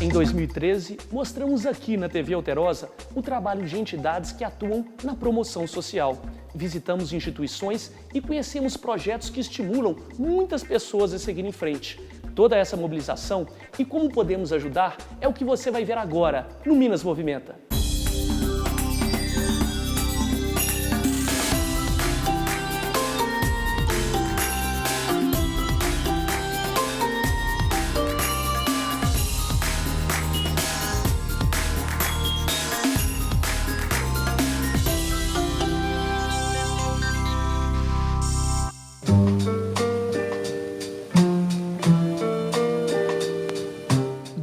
Em 2013, mostramos aqui na TV Alterosa o trabalho de entidades que atuam na promoção social. Visitamos instituições e conhecemos projetos que estimulam muitas pessoas a seguirem em frente. Toda essa mobilização e como podemos ajudar é o que você vai ver agora no Minas Movimenta.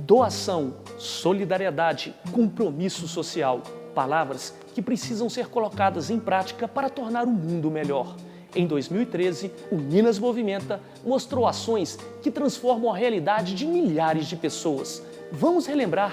Doação, solidariedade, compromisso social. Palavras que precisam ser colocadas em prática para tornar o mundo melhor. Em 2013, o Minas Movimenta mostrou ações que transformam a realidade de milhares de pessoas. Vamos relembrar.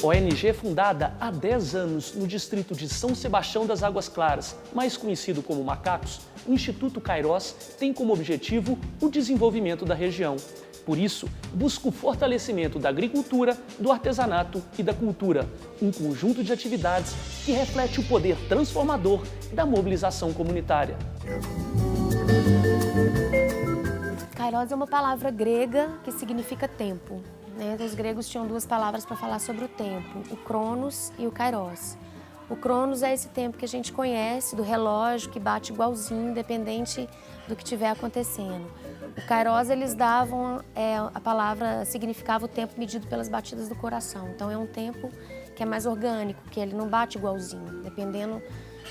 ONG fundada há 10 anos no distrito de São Sebastião das Águas Claras, mais conhecido como Macacos, o Instituto Kairos tem como objetivo o desenvolvimento da região. Por isso, busca o fortalecimento da agricultura, do artesanato e da cultura, um conjunto de atividades que reflete o poder transformador da mobilização comunitária. Kairos é uma palavra grega que significa tempo. Os gregos tinham duas palavras para falar sobre o tempo, o Cronos e o Kairos. O Cronos é esse tempo que a gente conhece, do relógio, que bate igualzinho, independente do que estiver acontecendo. O Kairos, eles davam, a palavra significava o tempo medido pelas batidas do coração. Então é um tempo que é mais orgânico, que ele não bate igualzinho. Dependendo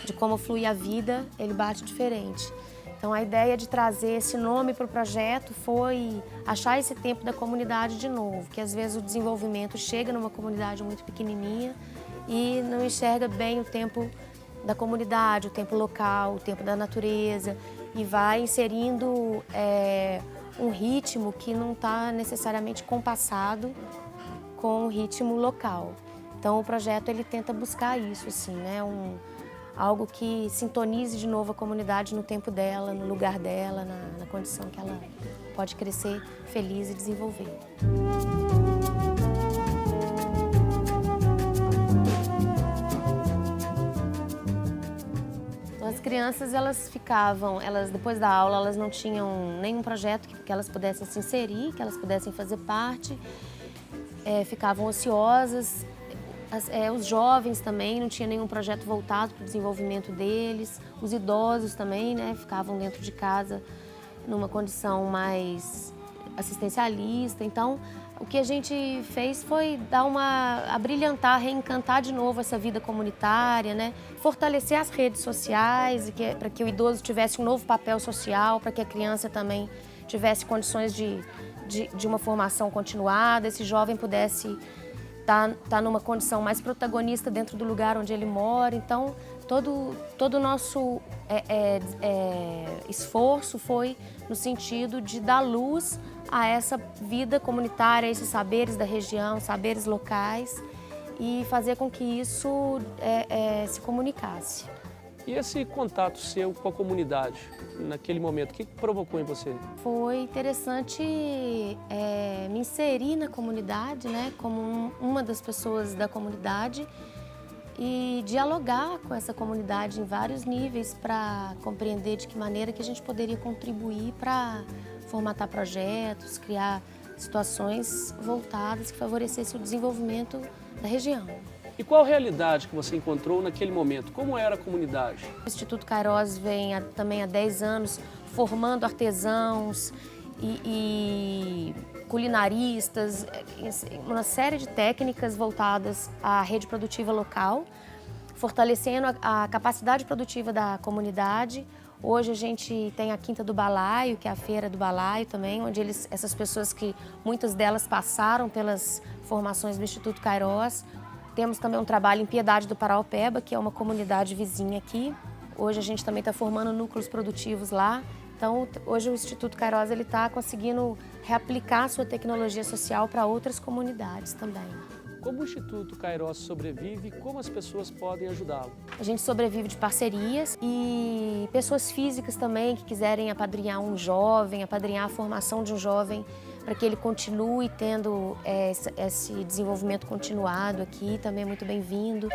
de como flui a vida, ele bate diferente. Então a ideia de trazer esse nome para o projeto foi achar esse tempo da comunidade de novo, que às vezes o desenvolvimento chega numa comunidade muito pequenininha e não enxerga bem o tempo da comunidade, o tempo local, o tempo da natureza e vai inserindo um ritmo que não está necessariamente compassado com o ritmo local. Então o projeto ele tenta buscar isso, assim, né? Algo que sintonize de novo a comunidade no tempo dela, no lugar dela, na condição que ela pode crescer feliz e desenvolver. As crianças, depois da aula, elas não tinham nenhum projeto que elas pudessem se inserir, que elas pudessem fazer parte, ficavam ociosas. Os jovens também, não tinha nenhum projeto voltado para o desenvolvimento deles. Os idosos também, né, ficavam dentro de casa numa condição mais assistencialista. Então, o que a gente fez foi abrilhantar, reencantar de novo essa vida comunitária, né? Fortalecer as redes sociais para que o idoso tivesse um novo papel social, para que a criança também tivesse condições de uma formação continuada, esse jovem pudesse tá numa condição mais protagonista dentro do lugar onde ele mora. Então, todo o nosso esforço foi no sentido de dar luz a essa vida comunitária, a esses saberes da região, saberes locais e fazer com que isso se comunicasse. E esse contato seu com a comunidade, naquele momento, o que provocou em você? Foi interessante me inserir na comunidade, né, como uma das pessoas da comunidade e dialogar com essa comunidade em vários níveis para compreender de que maneira que a gente poderia contribuir para formatar projetos, criar situações voltadas que favorecessem o desenvolvimento da região. E qual a realidade que você encontrou naquele momento? Como era a comunidade? O Instituto Kairos vem também há 10 anos formando artesãos e culinaristas, uma série de técnicas voltadas à rede produtiva local, fortalecendo a capacidade produtiva da comunidade. Hoje a gente tem a Quinta do Balaio, que é a Feira do Balaio também, onde essas pessoas que muitas delas passaram pelas formações do Instituto Kairos. Temos também um trabalho em Piedade do Paraopeba, que é uma comunidade vizinha aqui. Hoje a gente também está formando núcleos produtivos lá. Então, hoje o Instituto Kairos está conseguindo reaplicar a sua tecnologia social para outras comunidades também. como o Instituto Kairos sobrevive e como as pessoas podem ajudá-lo. A gente sobrevive de parcerias e pessoas físicas também que quiserem apadrinhar um jovem, apadrinhar a formação de um jovem para que ele continue tendo esse desenvolvimento continuado aqui, também é muito bem-vindo.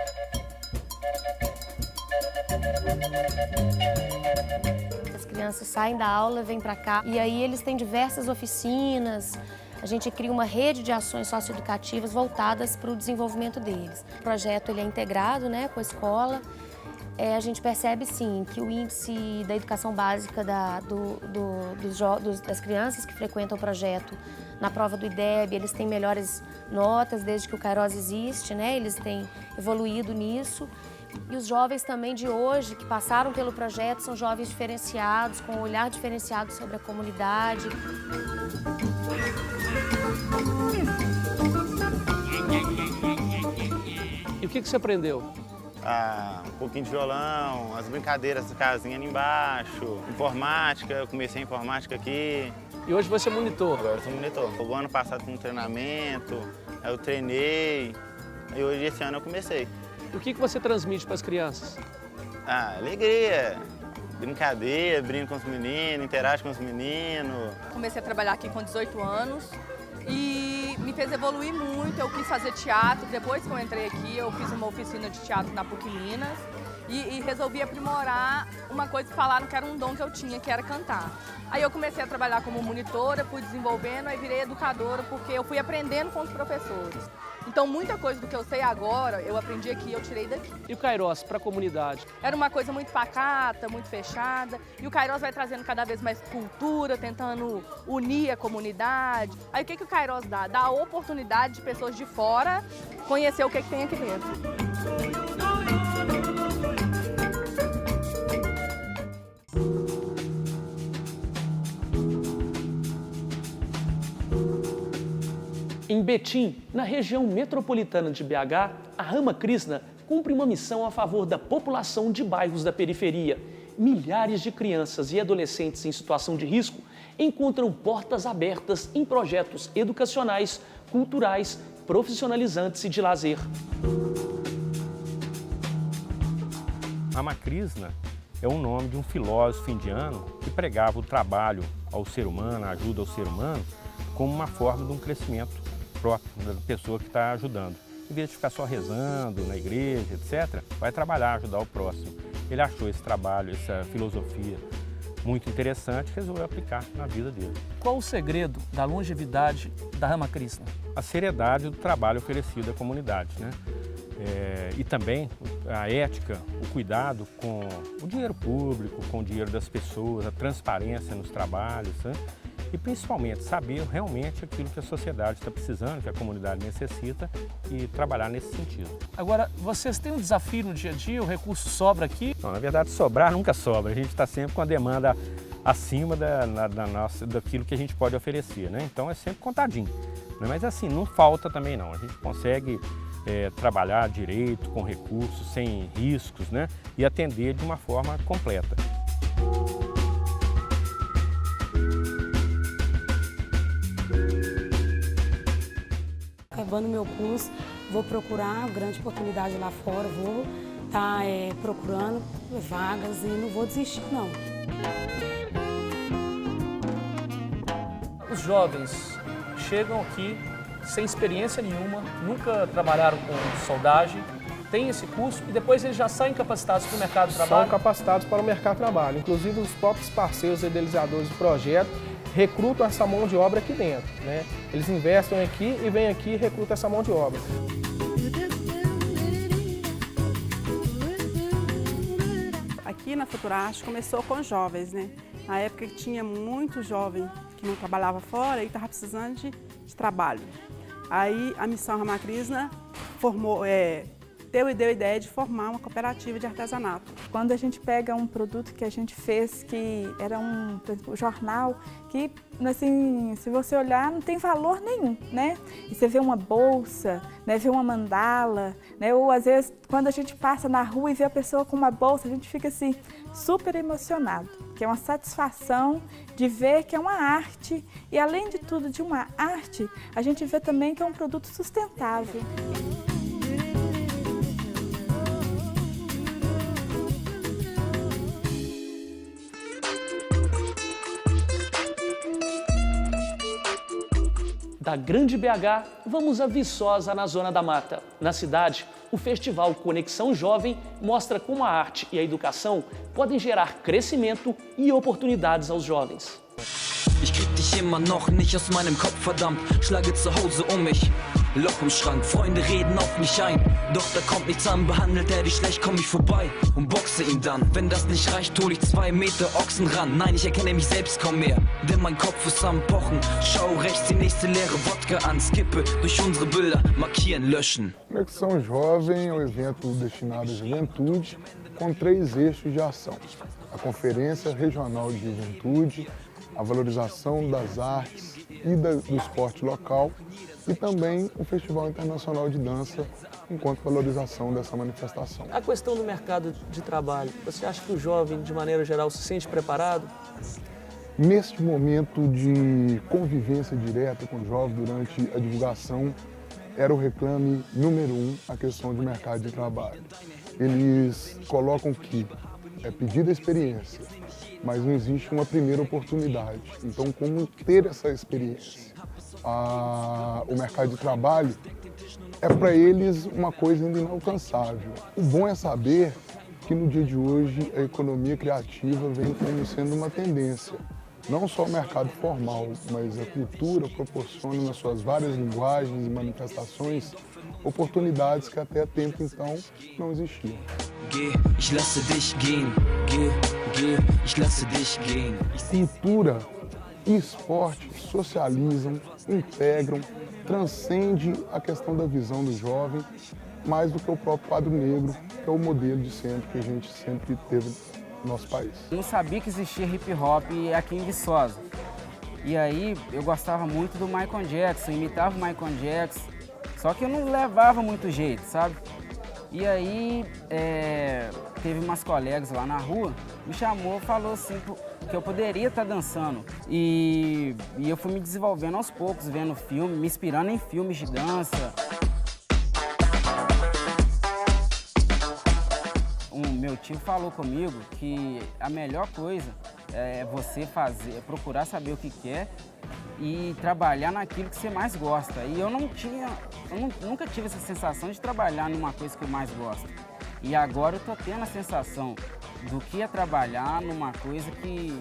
As crianças saem da aula, vêm para cá e aí eles têm diversas oficinas. A gente cria uma rede de ações socioeducativas voltadas para o desenvolvimento deles. O projeto ele é integrado, né, com a escola. A gente percebe, sim, que o índice da educação básica das crianças que frequentam o projeto na prova do IDEB, eles têm melhores notas desde que o Kairos existe, né? Eles têm evoluído nisso. E os jovens também de hoje, que passaram pelo projeto, são jovens diferenciados, com um olhar diferenciado sobre a comunidade. E o que você aprendeu? Um pouquinho de violão, as brincadeiras da casinha ali embaixo, informática, eu comecei a informática aqui. E hoje você é monitor? Agora eu sou monitor. O ano passado foi um treinamento, aí eu treinei, e hoje esse ano eu comecei. E o que você transmite para as crianças? Alegria, brincadeira, brinco com os meninos, interajo com os meninos. Comecei a trabalhar aqui com 18 anos e me fez evoluir muito. Eu quis fazer teatro, depois que eu entrei aqui eu fiz uma oficina de teatro na PUC Minas e resolvi aprimorar uma coisa que falaram que era um dom que eu tinha, que era cantar. Aí eu comecei a trabalhar como monitora, fui desenvolvendo, aí virei educadora porque eu fui aprendendo com os professores. Então muita coisa do que eu sei agora, eu aprendi aqui, eu tirei daqui. E o Kairos para a comunidade? Era uma coisa muito pacata, muito fechada, e o Kairos vai trazendo cada vez mais cultura, tentando unir a comunidade. Aí o que o Kairos dá? Dá a oportunidade de pessoas de fora conhecer o que tem aqui dentro. Em Betim, na região metropolitana de BH, a Rama Krishna cumpre uma missão a favor da população de bairros da periferia. Milhares de crianças e adolescentes em situação de risco encontram portas abertas em projetos educacionais, culturais, profissionalizantes e de lazer. Rama Krishna é o nome de um filósofo indiano que pregava o trabalho ao ser humano, a ajuda ao ser humano, como uma forma de um crescimento próprio da pessoa que está ajudando. Em vez de ficar só rezando na igreja, etc., vai trabalhar, ajudar o próximo. Ele achou esse trabalho, essa filosofia muito interessante e resolveu aplicar na vida dele. Qual o segredo da longevidade da Rama Krishna? A seriedade do trabalho oferecido à comunidade, né? E também a ética, o cuidado com o dinheiro público, com o dinheiro das pessoas, a transparência nos trabalhos, né? E principalmente saber realmente aquilo que a sociedade está precisando, que a comunidade necessita e trabalhar nesse sentido. Agora, vocês têm um desafio no dia a dia, o recurso sobra aqui? Não, na verdade, sobrar nunca sobra, a gente está sempre com a demanda acima daquilo que a gente pode oferecer, né? Então é sempre contadinho, né? Mas assim, não falta também não, a gente consegue trabalhar direito, com recursos, sem riscos, né? E atender de uma forma completa. Acabando meu curso, vou procurar grande oportunidade lá fora, vou estar procurando vagas e não vou desistir, não. Os jovens chegam aqui sem experiência nenhuma, nunca trabalharam com soldagem, têm esse curso e depois eles já saem capacitados para o mercado de trabalho? São capacitados para o mercado de trabalho. Inclusive os próprios parceiros e idealizadores do projeto recrutam essa mão de obra aqui dentro, né? Eles investem aqui e vêm aqui e recrutam essa mão de obra. Aqui na Futurarte começou com jovens, né? Na época que tinha muito jovem que não trabalhava fora e estava precisando de trabalho. Aí a missão Rama Krishna deu a ideia de formar uma cooperativa de artesanato. Quando a gente pega um produto que a gente fez, que era por exemplo, um jornal, que assim, se você olhar, não tem valor nenhum, né? E você vê uma bolsa, né? Vê uma mandala, né? Ou às vezes, quando a gente passa na rua e vê a pessoa com uma bolsa, a gente fica assim, super emocionado, que é uma satisfação de ver que é uma arte e, além de tudo, de uma arte, a gente vê também que é um produto sustentável. Da Grande BH, vamos a Viçosa, na Zona da Mata. Na cidade, o festival Conexão Jovem mostra como a arte e a educação podem gerar crescimento e oportunidades aos jovens. Ich krieg dich immer noch nicht aus meinem Kopf, verdammt. Schlage zu Hause mich. Loch im Schrank, Freunde reden auf mich ein. Doch da kommt nichts an, behandelt er dich schlecht, komm ich vorbei und boxe ihn dann. Wenn das nicht reicht, hol ich 2 Meter Ochsen ran. Nein, ich erkenne mich selbst kaum mehr, denn mein Kopf ist am Pochen. Schau rechts die nächste leere Wodka an, skippe durch unsere Bilder, markieren, löschen. Conexão Jovem é um evento destinado à juventude com 3 eixos de ação. A Conferência Regional de Juventude, a valorização das artes e do esporte local e também o Festival Internacional de Dança enquanto valorização dessa manifestação. A questão do mercado de trabalho, você acha que o jovem, de maneira geral, se sente preparado? Neste momento de convivência direta com o jovem durante a divulgação, era o reclame número 1 a questão de mercado de trabalho. Eles colocam que é pedida a experiência, mas não existe uma primeira oportunidade. Então, como ter essa experiência? O mercado de trabalho é para eles uma coisa ainda inalcançável. O bom é saber que no dia de hoje a economia criativa vem como sendo uma tendência. Não só o mercado formal, mas a cultura proporciona nas suas várias linguagens e manifestações oportunidades que até tempo então não existiam. Cultura e esporte socializam, integram, transcende a questão da visão do jovem, mais do que o próprio quadro negro, que é o modelo de sempre que a gente sempre teve no nosso país. Eu não sabia que existia hip hop aqui em Viçosa. E aí eu gostava muito do Michael Jackson, imitava o Michael Jackson, só que eu não levava muito jeito, sabe? E aí teve umas colegas lá na rua, me chamou, falou assim que eu poderia estar dançando. E eu fui me desenvolvendo aos poucos, vendo filme, me inspirando em filmes de dança. Meu tio falou comigo que a melhor coisa é você procurar saber o que quer e trabalhar naquilo que você mais gosta. E eu nunca tive essa sensação de trabalhar numa coisa que eu mais gosto. E agora eu tô tendo a sensação do que é trabalhar numa coisa que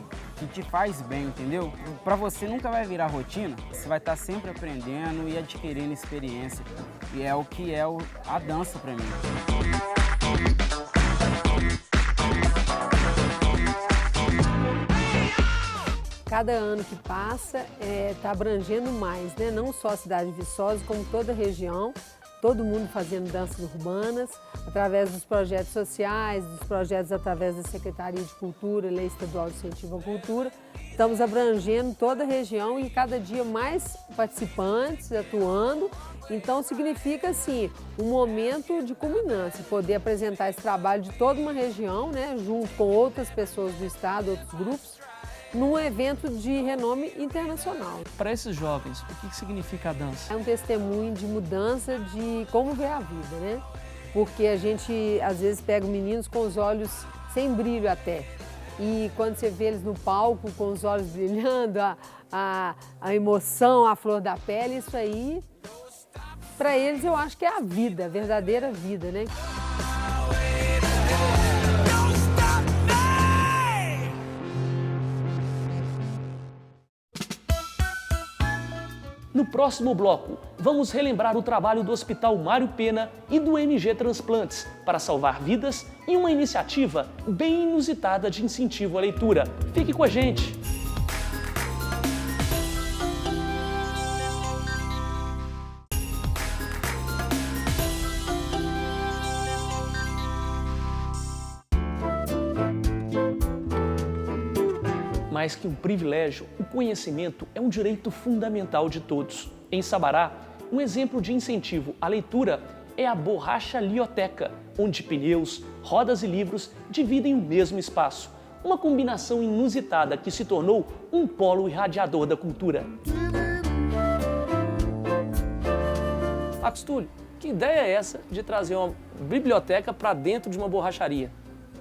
te faz bem, entendeu? Para você nunca vai virar rotina, você vai estar sempre aprendendo e adquirindo experiência. E é o que é a dança para mim. Cada ano que passa está abrangendo mais, né? Não só a cidade de Viçosa, como toda a região, todo mundo fazendo danças urbanas, através dos projetos sociais, dos projetos através da Secretaria de Cultura, Lei Estadual de Incentivo à Cultura. Estamos abrangendo toda a região e cada dia mais participantes atuando. Então significa assim, um momento de culminância, poder apresentar esse trabalho de toda uma região, né? Junto com outras pessoas do estado, outros grupos, num evento de renome internacional. Para esses jovens, o que significa a dança? É um testemunho de mudança de como ver a vida, né? Porque a gente, às vezes, pega meninos com os olhos sem brilho até. E quando você vê eles no palco com os olhos brilhando, a emoção, a flor da pele, isso aí, para eles, eu acho que é a vida, a verdadeira vida, né? No próximo bloco, vamos relembrar o trabalho do Hospital Mário Pena e do MG Transplantes para salvar vidas e uma iniciativa bem inusitada de incentivo à leitura. Fique com a gente! mais que um privilégio, o conhecimento é um direito fundamental de todos. Em Sabará, um exemplo de incentivo à leitura é a Borracha Lioteca, onde pneus, rodas e livros dividem o mesmo espaço. Uma combinação inusitada que se tornou um polo irradiador da cultura. Marcos Túlio, que ideia é essa de trazer uma biblioteca para dentro de uma borracharia?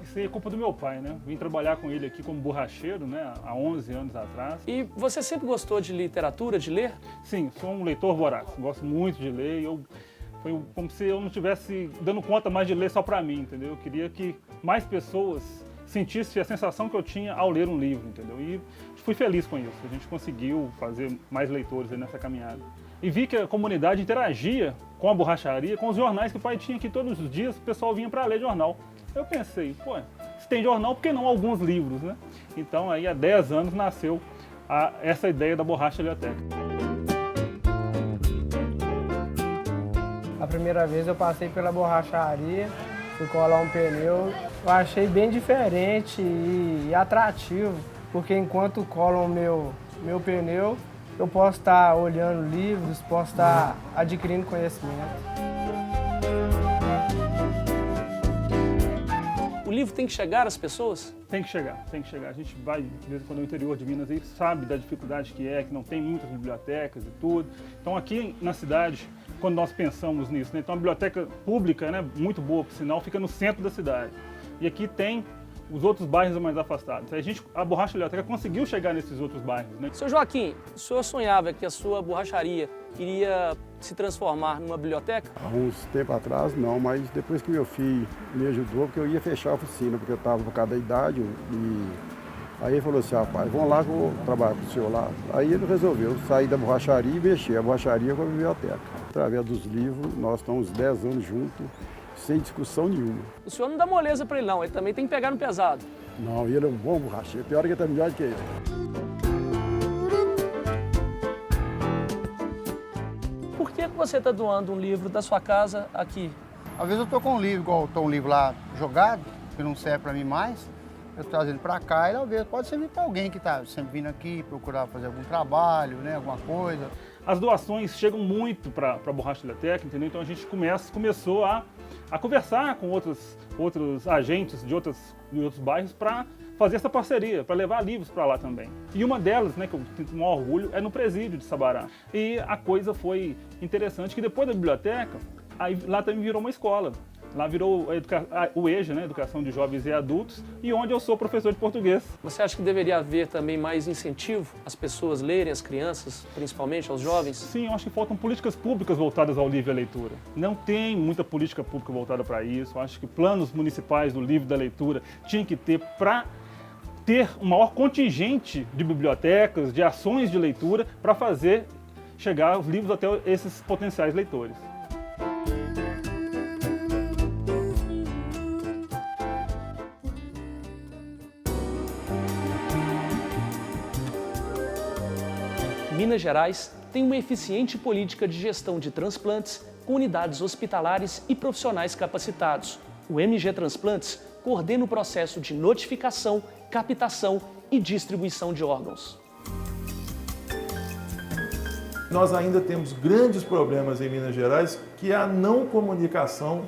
Isso aí é culpa do meu pai, né? Vim trabalhar com ele aqui como borracheiro, né? Há 11 anos atrás. E você sempre gostou de literatura, de ler? Sim, sou um leitor voraz. Gosto muito de ler. Foi como se eu não estivesse dando conta mais de ler só para mim, entendeu? Eu queria que mais pessoas sentissem a sensação que eu tinha ao ler um livro, entendeu? E fui feliz com isso. A gente conseguiu fazer mais leitores aí nessa caminhada. E vi que a comunidade interagia com a borracharia, com os jornais que o pai tinha aqui todos os dias, o pessoal vinha para ler jornal. Eu pensei, pô, se tem jornal, por que não alguns livros, né? Então aí há 10 anos nasceu essa ideia da Borracha Lioteca. A primeira vez eu passei pela borracharia, fui colar um pneu, eu achei bem diferente e atrativo, porque enquanto colam o meu pneu, eu posso estar olhando livros, posso estar adquirindo conhecimento. O livro tem que chegar às pessoas? Tem que chegar, tem que chegar. A gente vai, de vez em quando, no interior de Minas, e sabe da dificuldade que não tem muitas bibliotecas e tudo. Então aqui na cidade, quando nós pensamos nisso, né? Então a biblioteca pública, né, muito boa, por sinal, fica no centro da cidade. E aqui tem os outros bairros mais afastados. A Borracha Lioteca conseguiu chegar nesses outros bairros, né? Seu Joaquim, o senhor sonhava que a sua borracharia iria se transformar numa biblioteca? Há uns tempos atrás, não, mas depois que meu filho me ajudou, porque eu ia fechar a oficina, porque eu estava por causa da idade, e aí ele falou assim, rapaz, vamos lá que eu vou trabalhar com o senhor lá. Aí ele resolveu sair da borracharia e mexer a borracharia com a biblioteca. Através dos livros, nós estamos uns 10 anos juntos, sem discussão nenhuma. O senhor não dá moleza para ele não, ele também tem que pegar no pesado. Não, ele é um bom borracheiro, pior que ele está melhor do que ele. Por que você está doando um livro da sua casa aqui? Às vezes eu estou com um livro, igual estou um livro lá jogado, que não serve para mim mais, eu trazo ele para cá e às vezes pode servir para alguém que está sempre vindo aqui, procurar fazer algum trabalho, né, alguma coisa. As doações chegam muito para a Borracha Lioteca, entendeu? Então a gente começou a conversar com outros agentes de outros bairros para fazer essa parceria, para levar livros para lá também. E uma delas, né, que eu tenho um orgulho, é no presídio de Sabará. E a coisa foi interessante que depois da biblioteca, aí lá também virou uma escola. Lá virou o EJA, né, Educação de Jovens e Adultos, e onde eu sou professor de português. Você acha que deveria haver também mais incentivo às pessoas lerem, as crianças, principalmente aos jovens? Sim, eu acho que faltam políticas públicas voltadas ao livro e à leitura. Não tem muita política pública voltada para isso. Eu acho que planos municipais do livro e da leitura tinham que ter para ter um maior contingente de bibliotecas, de ações de leitura, para fazer chegar os livros até esses potenciais leitores. Minas Gerais tem uma eficiente política de gestão de transplantes com unidades hospitalares e profissionais capacitados. O MG Transplantes coordena o processo de notificação, captação e distribuição de órgãos. Nós ainda temos grandes problemas em Minas Gerais, que é a não comunicação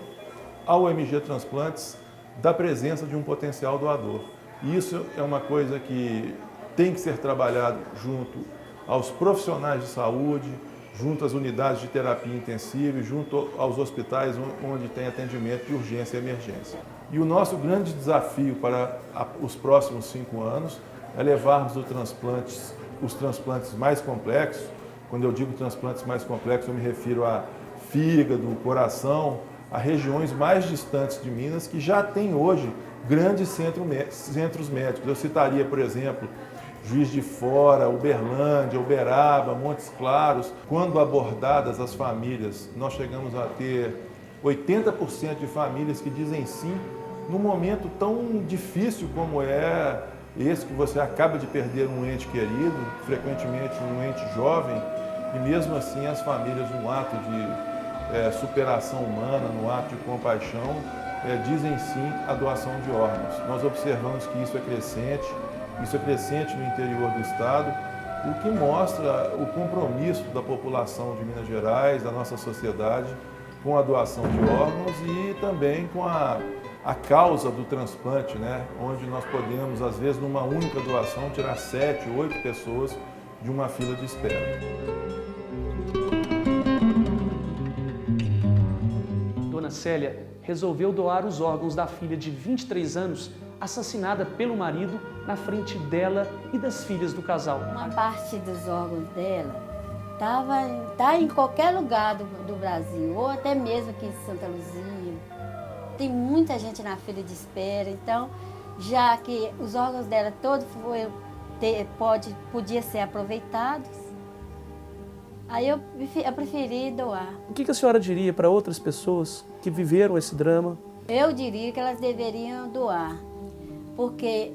ao MG Transplantes da presença de um potencial doador. Isso é uma coisa que tem que ser trabalhado junto aos profissionais de saúde, junto às unidades de terapia intensiva e junto aos hospitais onde tem atendimento de urgência e emergência. E o nosso grande desafio para os próximos 5 anos é levarmos os transplantes mais complexos. Quando eu digo transplantes mais complexos, eu me refiro a fígado, coração, a regiões mais distantes de Minas que já têm hoje grandes centros médicos. Eu citaria, por exemplo, Juiz de Fora, Uberlândia, Uberaba, Montes Claros. Quando abordadas as famílias, nós chegamos a ter 80% de famílias que dizem sim num momento tão difícil como é esse que você acaba de perder um ente querido, frequentemente um ente jovem, e mesmo assim as famílias, num ato de superação humana, num ato de compaixão, dizem sim à doação de órgãos. Nós observamos que isso é crescente isso é crescente no interior do estado, o que mostra o compromisso da população de Minas Gerais, da nossa sociedade, com a doação de órgãos e também com a causa do transplante, né? Onde nós podemos, às vezes, numa única doação, tirar 7, 8 pessoas de uma fila de espera. Dona Célia resolveu doar os órgãos da filha de 23 anos, assassinada pelo marido na frente dela e das filhas do casal. Uma parte dos órgãos dela tá em qualquer lugar do Brasil, ou até mesmo aqui em Santa Luzia. Tem muita gente na fila de espera, então, já que os órgãos dela todos podiam ser aproveitados, aí eu preferi doar. O que a senhora diria para outras pessoas que viveram esse drama? Eu diria que elas deveriam doar, porque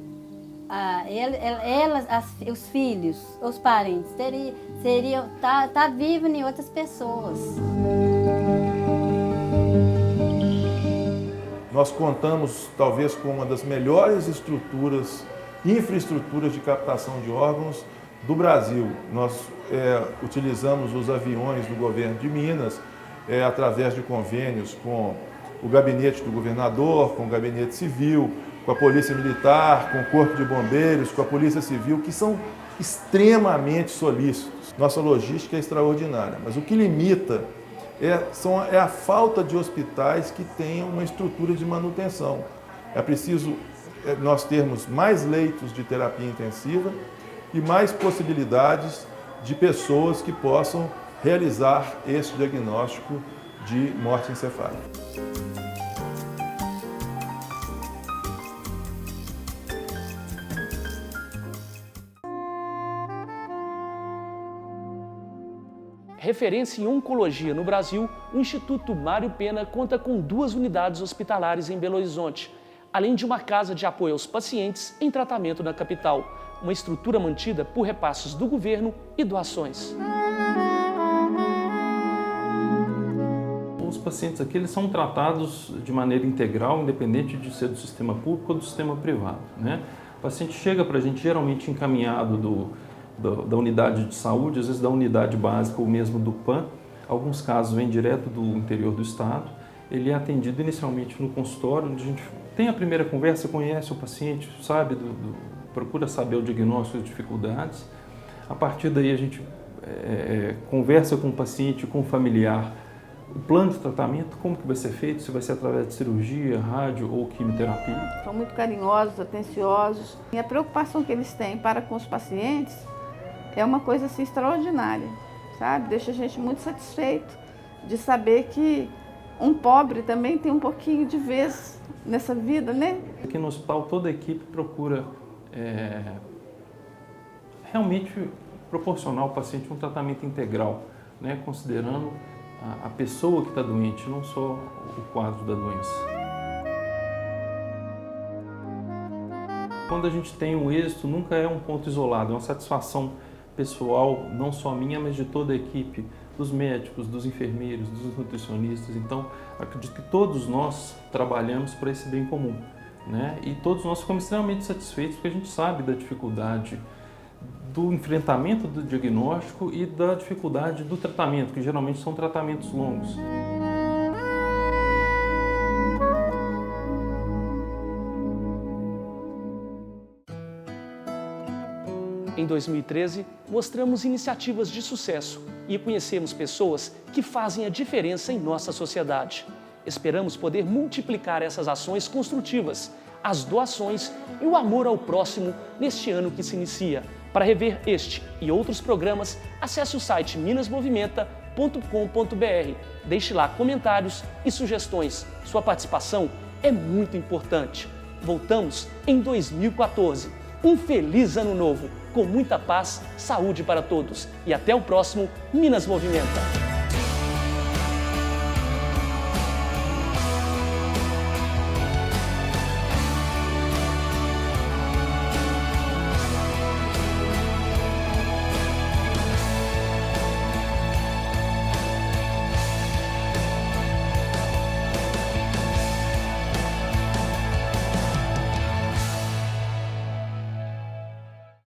os filhos, os parentes, seriam vivos em outras pessoas. Nós contamos, talvez, com uma das melhores infraestruturas de captação de órgãos do Brasil. Nós utilizamos os aviões do governo de Minas, através de convênios com o gabinete do governador, com o gabinete civil, com a polícia militar, com o corpo de bombeiros, com a polícia civil, que são extremamente solícitos. Nossa logística é extraordinária, mas o que limita é a falta de hospitais que tenham uma estrutura de manutenção. É preciso nós termos mais leitos de terapia intensiva e mais possibilidades de pessoas que possam realizar esse diagnóstico de morte encefálica. Referência em oncologia no Brasil, o Instituto Mário Pena conta com 2 unidades hospitalares em Belo Horizonte, além de uma casa de apoio aos pacientes em tratamento na capital, uma estrutura mantida por repasses do governo e doações. Os pacientes aqui eles são tratados de maneira integral, independente de ser do sistema público ou do sistema privado, né? O paciente chega para a gente geralmente encaminhado da unidade de saúde, às vezes da unidade básica ou mesmo do PAN. Alguns casos vêm direto do interior do estado. Ele é atendido inicialmente no consultório, onde a gente tem a primeira conversa, conhece o paciente, sabe, procura saber o diagnóstico, as dificuldades. A partir daí a gente conversa com o paciente, com o familiar, o plano de tratamento, como que vai ser feito, se vai ser através de cirurgia, rádio ou quimioterapia. São muito carinhosos, atenciosos. E a preocupação que eles têm para com os pacientes é uma coisa assim extraordinária, sabe? Deixa a gente muito satisfeito de saber que um pobre também tem um pouquinho de vez nessa vida, né? Aqui no hospital toda a equipe procura realmente proporcionar ao paciente um tratamento integral, né? Considerando a pessoa que está doente, não só o quadro da doença. Quando a gente tem um êxito, nunca é um ponto isolado, é uma satisfação pessoal, não só minha, mas de toda a equipe, dos médicos, dos enfermeiros, dos nutricionistas. Então, acredito que todos nós trabalhamos para esse bem comum, né? E todos nós ficamos extremamente satisfeitos porque a gente sabe da dificuldade do enfrentamento do diagnóstico e da dificuldade do tratamento, que geralmente são tratamentos longos. Em 2013, mostramos iniciativas de sucesso e conhecemos pessoas que fazem a diferença em nossa sociedade. Esperamos poder multiplicar essas ações construtivas, as doações e o amor ao próximo neste ano que se inicia. Para rever este e outros programas, acesse o site minasmovimenta.com.br. Deixe lá comentários e sugestões. Sua participação é muito importante. Voltamos em 2014. Um feliz ano novo, com muita paz, saúde para todos. E até o próximo Minas Movimenta.